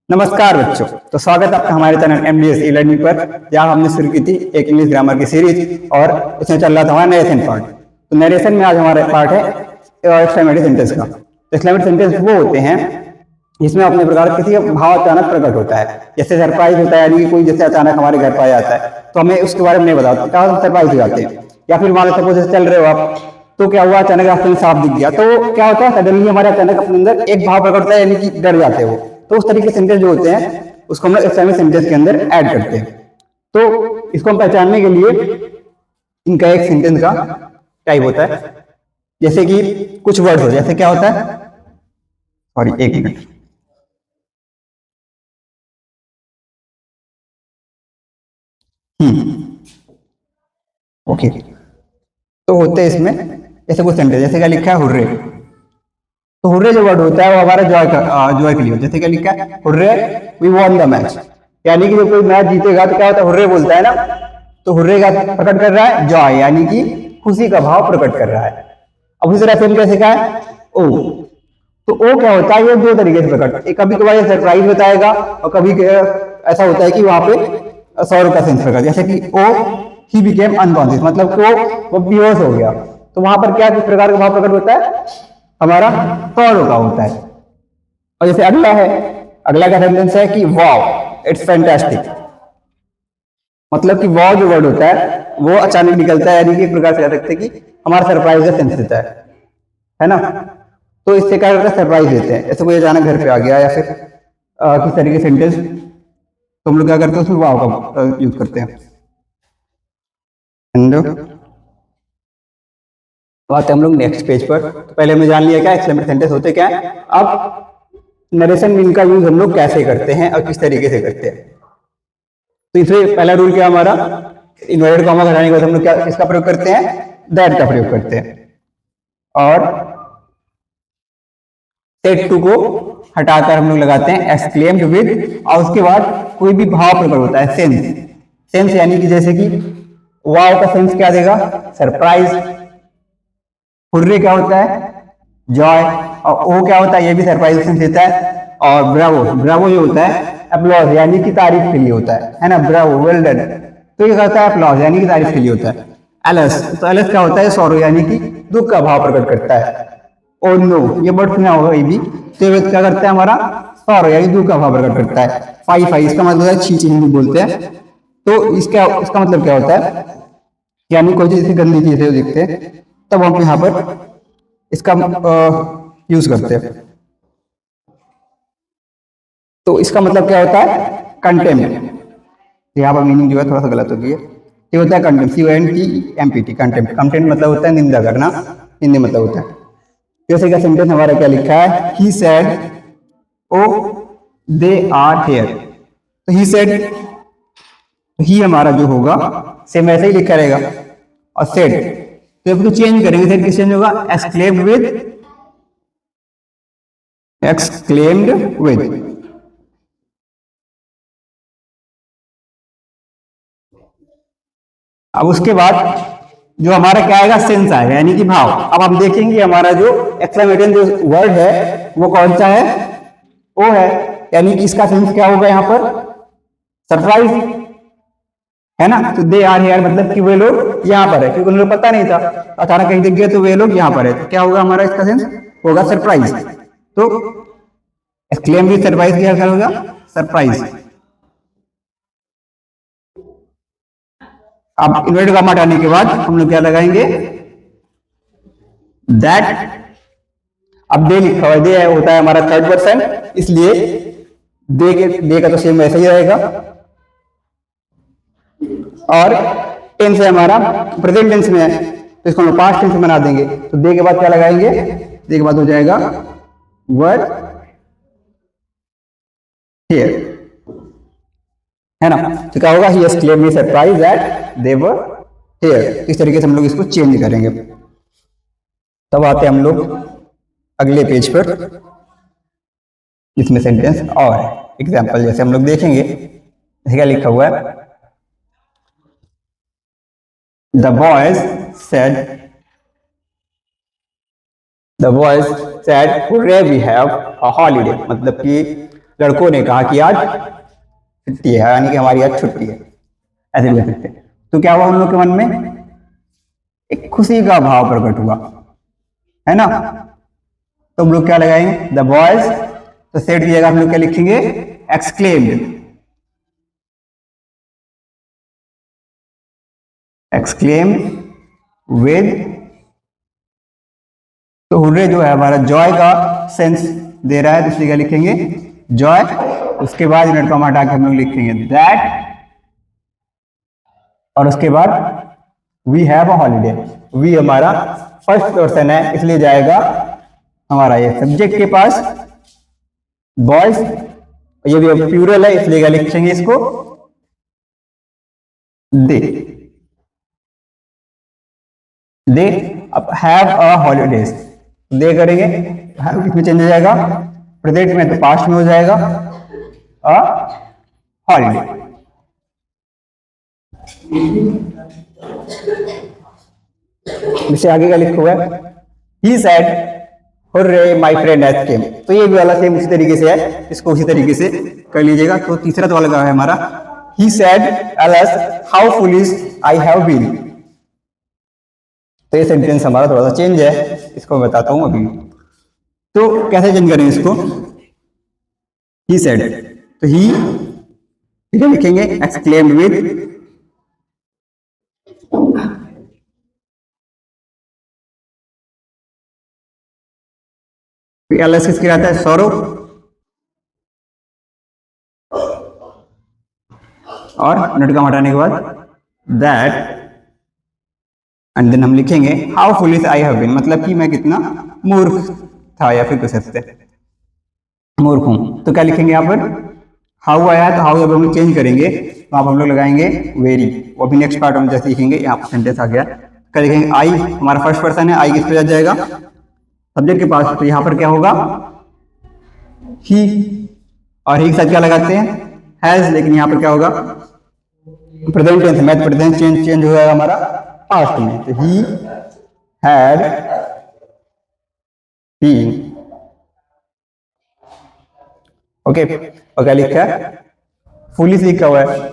नमस्कार बच्चों। तो स्वागत है आपका हमारे चैनल एमडीएस ई लर्निंग पर, जहाँ हमने शुरू की थी एक इंग्लिश ग्रामर की सीरीज और इसमें चल रहा था हमारा नरेशन पार्ट। तो नरेशन में आज हमारा पार्ट है एक्सक्लेमेटरी सेंटेंस का। एक्सक्लेमेटरी सेंटेंस वो होते हैं जिसमें अपने प्रकार किसी का भाव अचानक प्रकट होता है, जैसे सरप्राइज होता है, यानी कि कोई जैसे अचानक हमारे घर पर आ जाता है तो हमें उसके बारे में नहीं बताते, क्या हम सरप्राइज हो जाते हैं। या फिर मान लो सपोज चल रहे हो आप, तो क्या हुआ, अचानक रास्ते में सांप दिख गया, तो क्या होता है सडनली हमारे अचानक अपने अंदर एक भाव प्रकट होता है, यानी कि डर जाते हो। तो उस तरीके के सेंटेंस जो होते हैं उसको हम लोग एक्सक्लेमेटरी सेंटेंस के अंदर ऐड करते हैं। तो इसको हम पहचानने के लिए इनका एक सेंटेंस का टाइप होता है, जैसे कि कुछ वर्ड्स हो, जैसे क्या होता है, सॉरी एक मिनट, ओके। तो होते हैं इसमें जैसे कुछ सेंटेंस, जैसे क्या लिखा है हुर्रे। तो हुर्रे जो वर्ड होता है वो हमारा जॉय के लिए, जैसे क्या लिखा है hurray we won the match, यानी कि जब कोई मैच जीतेगा तो क्या होता है हुर्रे बोलता है ना। तो हुर्रे का प्रकट कर रहा है जॉय, यानी कि खुशी का भाव प्रकट कर रहा है। अब उसी तरह सेम कैसे क्या है ओ। तो ओ क्या होता है, ये दो तरीके से प्रकट, एक कभी कभार सरप्राइज बताएगा और कभी ऐसा होता है कि वहां पे सौर का सेंस प्रकट, जैसे कि ओ ही बिकेम अनकॉन्शियस, मतलब वो बेहोश हो गया। तो वहां पर क्या किस प्रकार का भाव प्रकट होता है, हमारा सौर का होता है। और जैसे अगला है, अगला का सेंटेंस है कि वाओ इट्स फैंटास्टिक, मतलब कि वाओ जो वर्ड होता है वो अचानक निकलता है, यानी कि एक प्रकार से कह सकते हैं कि हमारा सरप्राइज का सेंस देता है ना। तो इससे क्या करता है सरप्राइज देते हैं, जैसे कोई अचानक घर पे आ गया या फिर किस तरीके सेंटेंस, तो हम लोग क्या करते हैं उसमें वाओ का यूज करते हैं। तो आते हम लोग नेक्स्ट पेज पर। तो पहले हमने जान लिया क्या एक्सक्लेमेटरी सेंटेंस होते क्या है। अब नरेशन में इनका यूज हम लोग कैसे करते हैं और किस तरीके से करते हैं। तो इसमें पहला रूल क्या हमारा, इन्वर्टेड कॉमा घटाने के बाद हम लोग क्या किसका प्रयोग करते हैं, दैट का प्रयोग करते हैं। और सेट टू को हटाकर हम लोग लगाते हैं एक्सक्लेम्ड विद, और उसके बाद कोई भी भाव प्रकट होता है सेंस, सेंस यानी कि जैसे कि वाव का सेंस क्या देगा, सरप्राइज। हुर्रे क्या होता है, जॉय। और ओ क्या होता है, ये भी सरप्राइज सेंस देता है। और ब्रावो, ब्रावो जो होता है अप्लॉज, यानी कि तारीफ के लिए होता है ना, ब्रावो वेल डन। तो ये कहता है अप्लॉज, यानी कि तारीफ के लिए होता है। एलस, तो एलस क्या होता है, सॉरो, यानी कि दुख का भाव प्रकट करता है। और नो, ये वर्ड सुना होगा ये भी, तो ये क्या करता है हमारा सॉरो, यानी दुख का भाव प्रकट करता है। फाई फाई इसका मतलब है छी छी, हिंदी बोलते हैं। तो इसका मतलब क्या होता है, यानी कोई चीज गंदी चीज है दिखते हैं, तब हम यहाँ पर इसका यूज करते हैं। तो इसका मतलब क्या होता है, कंटेम्प्ट। यहाँ पर मीनिंग जो है थोड़ा सा गलत हो गई है, ये होता है कंटेम्प्ट, CONTEMPT, कंटेम्प्ट। कंटेम्प्ट मतलब होता है निंदा करना, हिंदी मतलब होता है। जैसे क्या सेंटेंस हमारा क्या लिखा है, he said O they are here. तो ही सेड, ही हमारा जो होगा सेम ऐसे ही लिखा रहेगा, और सेड तो इसको चेंज करेंगे, सेड किस चेंज होगा, एक्सक्लेम्ड विद, एक्सक्लेम्ड विद। अब उसके बाद जो हमारा क्या आएगा, सेंस आएगा, यानी कि भाव। अब हम देखेंगे हमारा जो एक्सक्लेमेटरी जो वर्ड है वो कौन सा है, ओ है, यानी कि इसका सेंस क्या होगा यहाँ पर, सरप्राइज है ना। तो दे आर हियर मतलब कि वे लोग यहाँ पर है, क्योंकि उन्हें पता नहीं था, अचानक कहीं दिख गया तो वे लोग यहाँ पर है, तो क्या होगा हमारा इसका सेंस होगा सरप्राइज। तो एक्सक्लेम भी सरप्राइज क्या होगा, सरप्राइज। अब इन्वर्टेड कॉमा हटाने के बाद हम लोग क्या लगाएंगे, दैट। अब दे लिखा हुआ, दे होता है हमारा थर्ड पर्सन, इसलिए दे का तो सेम वैसे ही रहेगा। और टेंस है हमारा प्रेजेंट टेंस में है, तो इसको हम पास्ट टेंस में बना देंगे। तो दे के बाद क्या लगाएंगे, दे के बाद हो जाएगा वर्ड हियर, है ना। तो क्या होगा, he exclaimed me surprise that they were here. इस तरीके से हम लोग इसको चेंज करेंगे। तब आते हम लोग अगले पेज पर, इसमें सेंटेंस और एग्जाम्पल जैसे हम लोग देखेंगे, क्या लिखा हुआ है, the boys said, the boys said hurray we have a holiday, मतलब कि लड़कों ने कहा कि आज छुट्टी है, यानी कि हमारी आज छुट्टी है, ऐसे भी कह सकते हैं। तो क्या हुआ उन लोग के मन में, एक खुशी का भाव प्रकट हुआ, है ना। तो हम लोग क्या लगाएंगे, द बॉयज, तो सेड की जगह हम लोग क्या लिखेंगे, एक्सक्लेम्ड, एक्सक्लेम विद, तो हुर्रे जो है हमारा जॉय का सेंस दे रहा है, तो इसलिए क्या लिखेंगे, जॉय। उसके बाद यूनिट को हम हटा के हम लोग लिखेंगे दैट, और उसके बाद we have a holiday. We हमारा फर्स्ट पर्सन है, इसलिए जाएगा हमारा ये सब्जेक्ट के पास, बॉयज, ये भी प्लूरल है इसलिए क्या लिखेंगे इसको, दे, दे। अब हैव अ हॉलीडेज, दे करेंगे, इसमें चेंज हो जाएगा, प्रेजेंट में तो पास्ट में हो जाएगा अ हॉलीडे। इसे आगे का लिखा हुआ है, he said hurray my friend has came. तो ये भी वाला सेम उसी तरीके से है, इसको उसी तरीके से कर लीजिएगा। तो तीसरा तो वाला है हमारा, he said alas how foolish I have been. तो ये सेंटेंस हमारा थोड़ा सा चेंज है, इसको मैं बताता हूं अभी। तो कैसे चेंज करें इसको, ही सेड, तो ही लिखेंगे एक्सक्लेम्ड विद, एलएस किसकी रहता है, सौरव, और नट का हटाने के बाद दैट, एंड देन हम लिखेंगे how foolish I have been, मतलब कि मैं कितना मूर्ख था, या फिर कह सकते हैं मूर्ख हूं। तो क्या लिखेंगे यहाँ पर, हाउ आया है, तो हाउ जब हम लोग चेंज करेंगे तो आप हम लोग लगाएंगे वेरी, वो भी नेक्स्ट पार्ट में जैसे लिखेंगे, यहाँ पर सेंटेंस आ गया। क्या लिखेंगे, आई हमारा फर्स्ट पर्सन है, आई किस पे जाएगा, सब्जेक्ट के पास, तो यहाँ पर क्या होगा, ही, और ही के साथ क्या लगाते हैं, हैज, लेकिन यहाँ पर क्या होगा, प्रेजेंट टेंस में, तो प्रेजेंट चेंज हो जाएगा हमारा पास्ट में, तो ही हैड बीन। ओके, और क्या लिखा है, फुलिश लिखा हुआ है।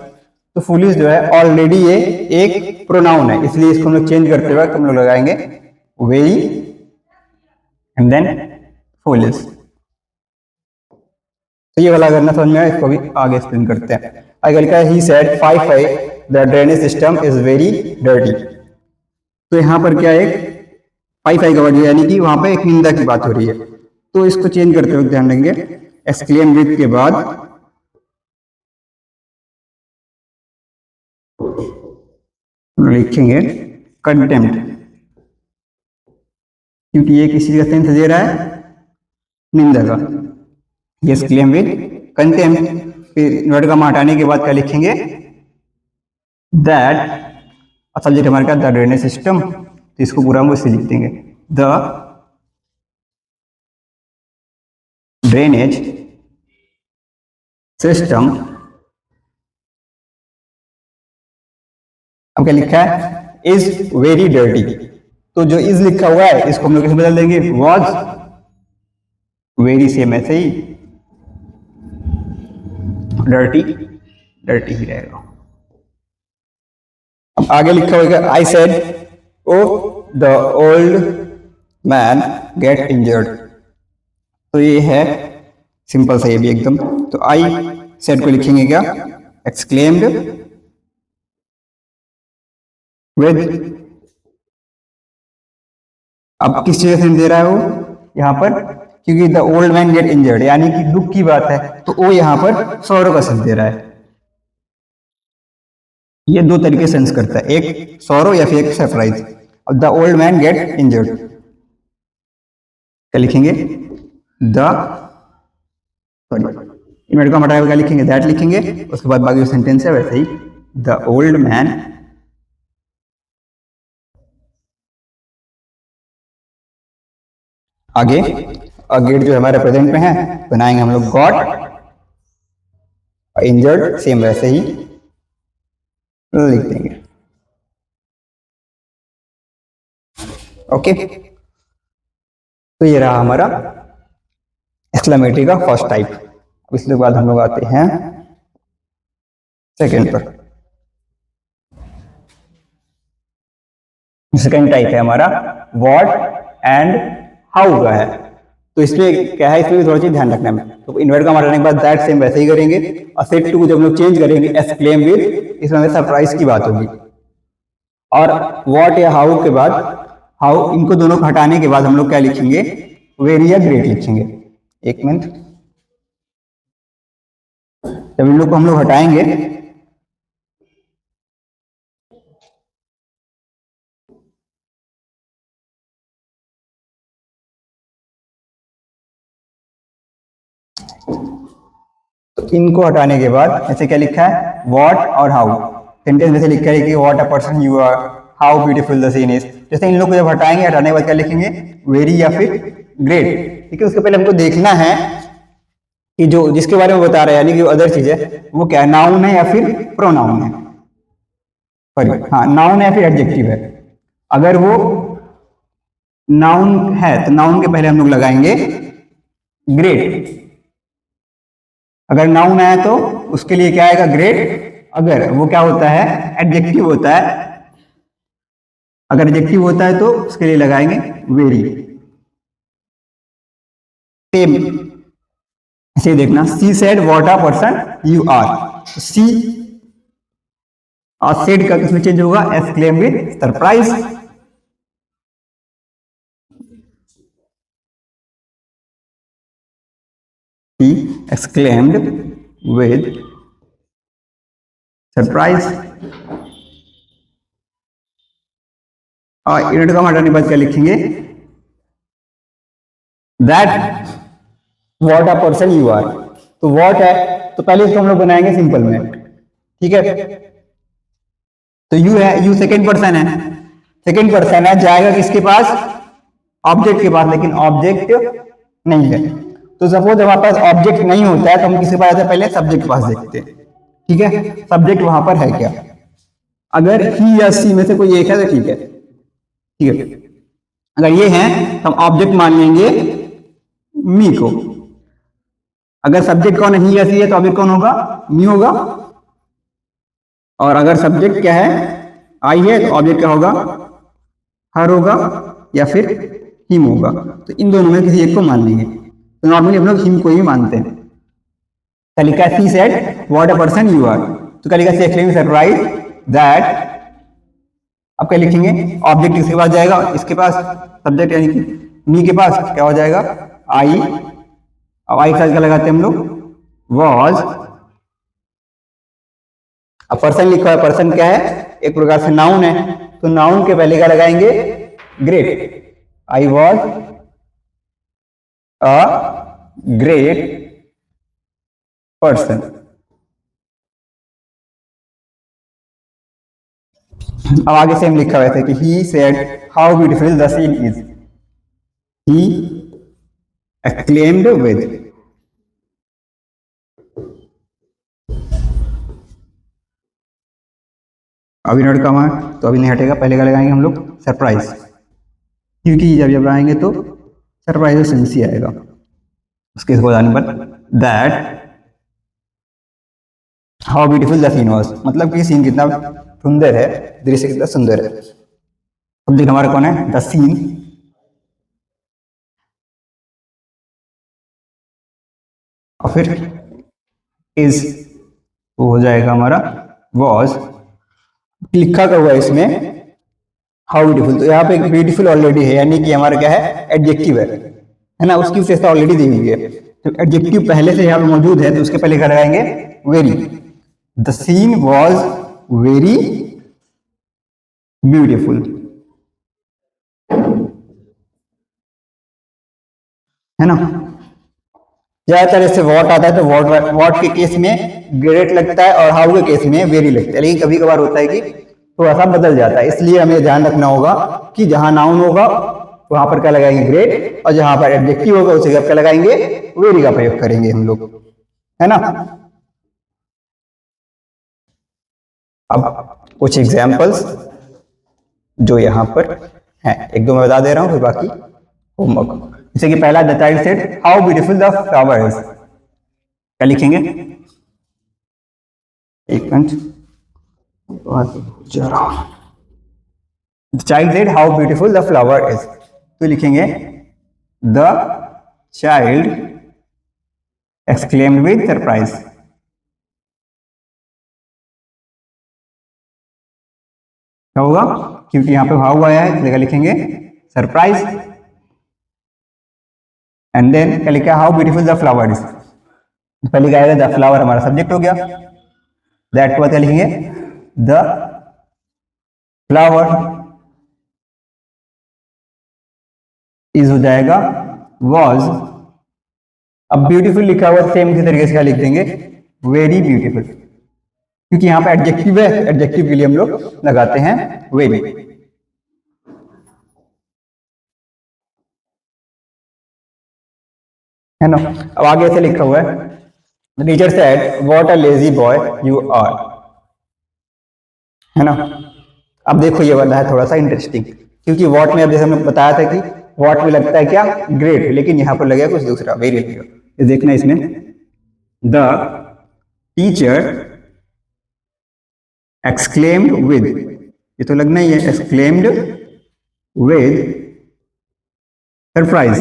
तो फुलिश जो है ऑलरेडी ये एक प्रोनाउन है, इसलिए इसको हम लोग चेंज करते वक्त हम लोग लगाएंगे वेरी एंड देन फुलिश। तो ये वाला करना समझ में आया, इसको भी आगे एक्सप्लेन करते हैं। आगे लिखा है, he said 5 the drainage system is very dirty. तो यहाँ पर क्या है, 5 का वर्ड, यानी कि वहां पे एक निंदा की बात हो रही है, तो इसको चेंज करते हुए ध्यान देंगे, एक्सक्लेम विद के बाद लिखेंगे कंटेम्प्ट, क्योंकि ये किसी का सेंस दे रहा है निंदा का। यस, क्लेम विद कंटेम्प्ट, फिर वर्ड का हटाने के बाद क्या लिखेंगे, दैट, सब्जेक्ट हमारे का द ड्रेनेज सिस्टम, तो इसको पूरा हम उससे लिख देंगे, द ड्रेनेज सिस्टम। अब क्या लिखा है, इज वेरी डर्टी, तो जो इज लिखा हुआ है इसको हम लोग कैसे बदल देंगे, वॉज, वेरी सेम ऐसे ही, डर्टी डर्टी ही रहेगा। अब आगे लिखा होगा, I said O the old man get injured. तो ये है सिंपल सा, ये भी एकदम। तो आई सेड को लिखेंगे क्या, एक्सक्लेम्ड विद, अब किस चीज से दे रहा है वो यहाँ पर, क्योंकि the old man get injured यानी कि दुख की बात है, तो वो यहाँ पर सौरव का सेंस दे रहा है। ये दो तरीके से सेंस करता है, एक सौरव या फिर एक सरप्राइज। अब the old man get injured, क्या लिखेंगे, द, सॉरी का हटाया क्या लिखेंगे, दैट लिखेंगे, उसके बाद बाकी जो सेंटेंस है वैसे ही, द ओल्ड मैन आगे, गेट जो हमारे प्रेजेंट में है बनाएंगे हम लोग गॉट, इंजर्ड सेम वैसे ही लिख देंगे। ओके, तो ये रहा हमारा एक्सक्लेमेटरी का फर्स्ट टाइप। इसके बाद हम लोग आते हैं सेकेंड पर। सेकेंड टाइप है हमारा व्हाट एंड हाउ का है। तो इसमें क्या है, इसमें भी थोड़ा चीज ध्यान रखना है। तो इन्वर्ट का हमारा के बाद दैट सेम वैसे ही करेंगे, और सेट टू को जब हम लोग चेंज करेंगे एक्सक्लेम विद, इसमें हमें सरप्राइज की बात होगी। और व्हाट या हाउ के बाद, हाउ इनको दोनों को हटाने के बाद हम लोग क्या लिखेंगे, वेरी या ग्रेट लिखेंगे। एक मिनट, जब इन लोग को हम लोग हटाएंगे तो इनको हटाने के बाद ऐसे क्या लिखा है, व्हाट और हाउ। सेंटेंस में से लिखा है कि what a person you are, how beautiful the scene is. जैसे इन लोग को जब हटाएंगे, हटाने के बाद क्या लिखेंगे, वेरी या फिर ग्रेट। ठीक है, उसके पहले हमको देखना है कि जो जिसके बारे में बता रहे हैं, यानी कि अदर चीज है, वो क्या है, नाउन है या फिर प्रोनाउन है। सॉरी, हाँ, नाउन है या फिर एडजेक्टिव है। अगर वो नाउन है तो नाउन के पहले हम लोग लगाएंगे ग्रेट। अगर नाउन आया तो उसके लिए क्या आएगा, ग्रेट। अगर वो क्या होता है, एडजेक्टिव होता है, अगर एडजेक्टिव होता है तो उसके लिए लगाएंगे वेरी। सेम ऐसे देखना, she said what a person you are. She और सेड का किसमें चेंज होगा, exclaim with surprise. He exclaimed with surprise। और यूनिट का हटाने के बाद क्या लिखेंगे, that what a person you are. तो व्हाट है तो पहले इसको हम लोग बनाएंगे सिंपल में, ठीक है। तो यू है, यू सेकेंड पर्सन है, सेकेंड पर्सन है, जाएगा किसके पास, ऑब्जेक्ट के पास, लेकिन ऑब्जेक्ट नहीं है। तो सपोज हमारे पास ऑब्जेक्ट नहीं होता है तो हम किसके पास जाते हैं, पहले सब्जेक्ट के पास देखते हैं। ठीक है, सब्जेक्ट वहां पर है क्या, अगर ही या सी में से कोई एक है तो ठीक है, ठीक है। अगर ये है तो हम ऑब्जेक्ट मान लेंगे मी को। अगर सब्जेक्ट कौन है, ही या सी है, तो ऑब्जेक्ट कौन होगा, मी होगा। और अगर सब्जेक्ट क्या है, आई है, तो ऑब्जेक्ट क्या होगा, हर होगा या फिर हिम होगा। तो इन दोनों में किसी एक को मान लेंगे। तो नॉर्मली हम लोग हिम को ही मानते हैं। क्या लिखा है, she said what a person you are. तो क्या लिखा, सी एक्सक्लेम्ड सरप्राइज दैट। अब क्या लिखेंगे, ऑब्जेक्ट किसके पास जाएगा, इसके पास, सब्जेक्ट यानी कि मी के पास क्या हो जाएगा, आई। अब आई के साथ क्या लगाते हैं हम लोग, वॉज। अब पर्सन लिखा है, पर्सन क्या है, एक प्रकार से नाउन है, तो नाउन के पहले क्या लगाएंगे, great. I was a great person. अब आगे सेम लिखा हुआ है कि he said how beautiful the scene is. He exclaimed with. अभी नोट कमा तो अभी नहीं हटेगा, पहले का लगाएंगे हम लोग सरप्राइज, क्योंकि जब आएंगे तो सरप्राइज और सेंस ही आएगा। उसके बाद आने पर that how beautiful the scene was, मतलब कि सीन कितना सुंदर है, दृश्य कितना सुंदर है। सब्जेक्ट हमारा कौन है, द सीन। और फिर इज वो हो जाएगा हमारा वॉज। लिखा का हुआ इसमें हाउ ब्यूटीफुल, तो यहाँ पे ब्यूटीफुल ऑलरेडी है, यानी कि हमारा क्या है, एडजेक्टिव है ना, उसकी विशेषता ऑलरेडी दी हुई है। तो एडजेक्टिव पहले से यहाँ पे मौजूद है, तो उसके पहले क्या लगाएंगे, very. The scene was very beautiful, है ना। ज्यादातर ऐसे वॉट आता है तो वॉट के केस में ग्रेट लगता है और हाउ के केस में वेरी लगता है, लेकिन कभी कभार होता है कि थोड़ा सा बदल जाता है। इसलिए हमें ध्यान रखना होगा कि जहां नाउन होगा वहां पर क्या लगाएंगे, ग्रेट, और जहां पर एडजेक्टिव होगा उसे क्या लगाएंगे, वेरी का प्रयोग करेंगे हम लोग, है ना। अब कुछ एग्जाम्पल्स जो यहाँ पर है, एक दो मैं बता दे रहा हूँ, फिर बाकी होमवर्क। जैसे कि पहला, the child said how beautiful the flowers. क्या लिखेंगे? एक minute, the child said how beautiful the flower is. तो लिखेंगे the child exclaimed with surprise. क्या होगा? क्योंकि यहाँ पे हाउ आया है, इसलिए लिखेंगे सरप्राइज। एंड देन क्या लिखा? How beautiful the flower is. पहले क्या आएगा? द फ्लावर हमारा सब्जेक्ट हो गया। दैट को क्या लिखेंगे? द फ्लावर इज हो जाएगा वॉज। अब ब्यूटीफुल लिखा हुआ सेम इसी तरीके से क्या लिख देंगे? वेरी ब्यूटीफुल, क्योंकि यहाँ पे एडजेक्टिव है, एडजेक्टिव के लिए हम लोग लगाते हैं वेरी। है ना? अब आगे ऐसे लिखा हुआ है, the teacher said what a lazy boy you are. है ना? अब देखो ये वाला है थोड़ा सा इंटरेस्टिंग, क्योंकि व्हाट में अब जैसे हमने बताया था कि व्हाट में लगता है क्या? ग्रेट, लेकिन यहाँ पर लगेगा कुछ दूसरा, वेरी लगेगा। ये देखना इसमें, द टीचर एक्सक्लेम्ड विद, ये तो लगना ही है, exclaimed with surprise.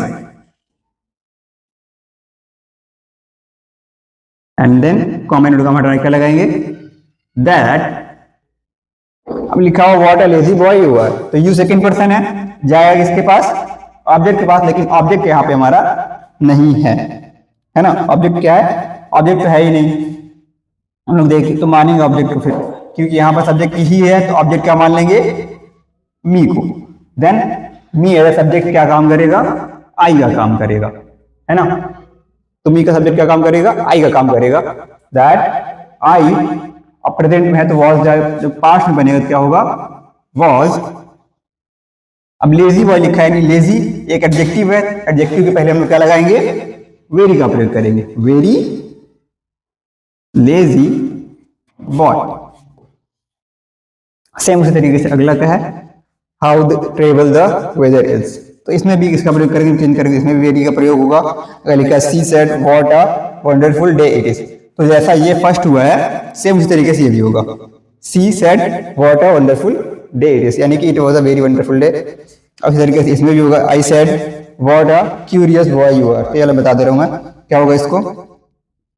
And then comment का हटाने क्या लगाएंगे? दैट। अब लिखा हुआ what a lazy boy you are, तो यू सेकंड पर्सन है, जाएगा किसके पास? ऑब्जेक्ट के पास, लेकिन ऑब्जेक्ट यहाँ पे हमारा नहीं है ना? ऑब्जेक्ट क्या है? ऑब्जेक्ट तो है ही नहीं। हम लोग देख तो मानेंगे ऑब्जेक्ट को फिर, क्योंकि यहाँ पर सब्जेक्ट ही है, तो ऑब्जेक्ट क्या मान लेंगे? मी को। देन मी एज सब्जेक्ट क्या काम करेगा? आई का काम करेगा, है ना? तो मी का सब्जेक्ट क्या काम करेगा? आई का काम करेगा। दैट आई, अब प्रेजेंट में है तो वॉज जाए, जो पास्ट में बनेगा क्या होगा? वॉज। अब लेजी बॉय लिखा है, नहीं लेजी एक एडजेक्टिव है, एडजेक्टिव के पहले हम लोग क्या लगाएंगे? वेरी का प्रयोग करेंगे, वेरी लेजी बॉय। सेम उसी तरीके से अगला क्या है? How terrible the weather is, तो इसमें भी इसका प्रयोग करेंगे, चेंज करेंगे, इसमें भी वेरी का प्रयोग होगा। अगर लिखा है she said what a wonderful day it is, तो जैसा ये फर्स्ट हुआ है सेम उसी तरीके से ये भी होगा, she said what a wonderful day it is, यानी कि it was a very wonderful day. अब इस तरीके से इसमें भी होगा, I said what a curious boy you are, तो ये बता दे रहा हूं मैं क्या होगा इसको,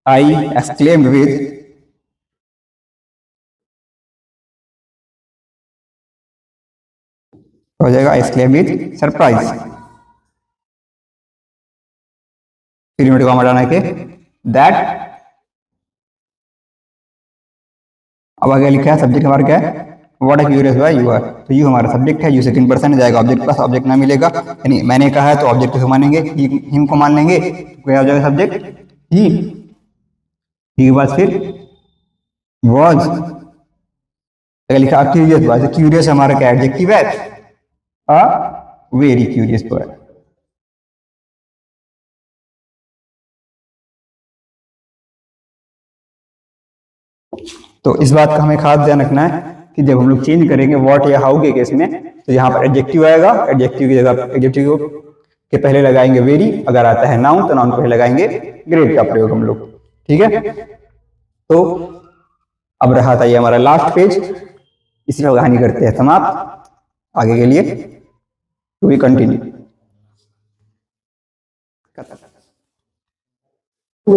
आई एक्सक्लेम्ड विद हो जाएगा एक्सक्लेम विद सरप्राइज। फिर यूनिट का हटाना के दैट। अब आगे लिखा है सब्जेक्ट हमारा क्या है? What a curious boy you are, तो यू हमारा सब्जेक्ट है, यू सेकंड पर्सन जाएगा ऑब्जेक्ट पास, ऑब्जेक्ट ना मिलेगा, यानी मैंने कहा है तो ऑब्जेक्ट को मानेंगे, हिम को मान लेंगे, तो क्या हो जाएगा सब्जेक्ट? ही। के बाद फिर वॉज। अगर लिखा क्यूरियस बॉय, तो क्यूरियस हमारा क्या एडजेक्टिव है? A very curious boy. तो इस बात का हमें खास ध्यान रखना है कि जब हम लोग चेंज करेंगे व्हाट या हाउ के केस में, तो यहाँ पर एडजेक्टिव आएगा, एडजेक्टिव की जगह एडजेक्टिव के पहले लगाएंगे वेरी, अगर आता है नाउन तो नाउन को पहले लगाएंगे ग्रेट का प्रयोग हम लोग। ठीक है, तो अब रहा था ये हमारा लास्ट पेज, इसी में कहानी करते हैं समाप्त। आगे के लिए टू बी कंटिन्यू।